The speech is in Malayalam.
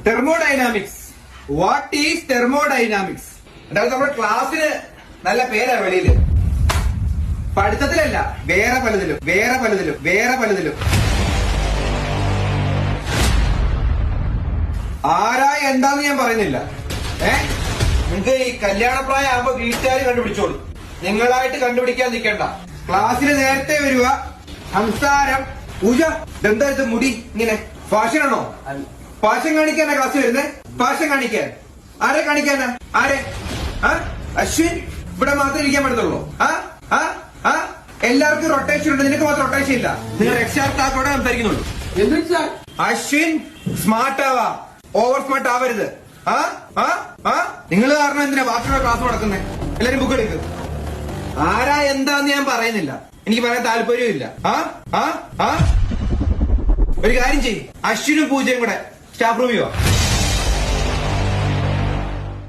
തെർമോഡൈനാമിക്സ്. What is thermodynamics? അതായത് നമ്മുടെ ക്ലാസ്സിന് നല്ല പേരാ വെളിയില്. പഠിത്തത്തിലല്ല, വേറെ പലതിലും. ആരാ എന്താന്ന് ഞാൻ പറയുന്നില്ല. നിങ്ങൾക്ക് ഈ കല്യാണപ്രായം ആകുമ്പോ വീട്ടുകാർ കണ്ടുപിടിച്ചോളൂ. നിങ്ങളായിട്ട് കണ്ടുപിടിക്കാൻ നിൽക്കണ്ട. ക്ലാസ്സിൽ നേരത്തെ വരിക, സംസാരം, പൂജ. ഇതെന്താ ഇത് മുടി ഇങ്ങനെ? ഫാഷനാണോ? ഫാഷൻ കാണിക്കാനാ ക്ലാസ്സിൽ വരുന്നത്? ഫാഷൻ കാണിക്കാൻ ആരെ കാണിക്കാനാ? ആരെ? അശ്വിൻ ഇവിടെ മാത്രമേ ഇരിക്കാൻ പറ്റത്തുള്ളൂ. എല്ലാവർക്കും റൊട്ടേഷൻ ഉണ്ട്, നിനക്ക് മാത്രം റൊട്ടേഷൻ ഇല്ല. നിങ്ങൾ രക്ഷാർത്ഥാക്കളോടെ സംസാരിക്കുന്നുള്ളൂ. അശ്വിൻ സ്മാർട്ട് ആവാ, ഓവർ സ്മാർട്ട് ആവരുത്. നിങ്ങൾ കാരണം എന്തിനാ ബാക്കിയുള്ള ക്ലാസ് നടക്കുന്നത്? എല്ലാരും ബുക്ക് എടുക്കും. ആരാ എന്താന്ന് ഞാൻ പറയുന്നില്ല, എനിക്ക് പറയാൻ താല്പര്യമില്ല. ഒരു കാര്യം ചെയ്യും, അശ്വിനും പൂജയും കൂടെ സ്റ്റാഫ് റൂമിൽ വാ.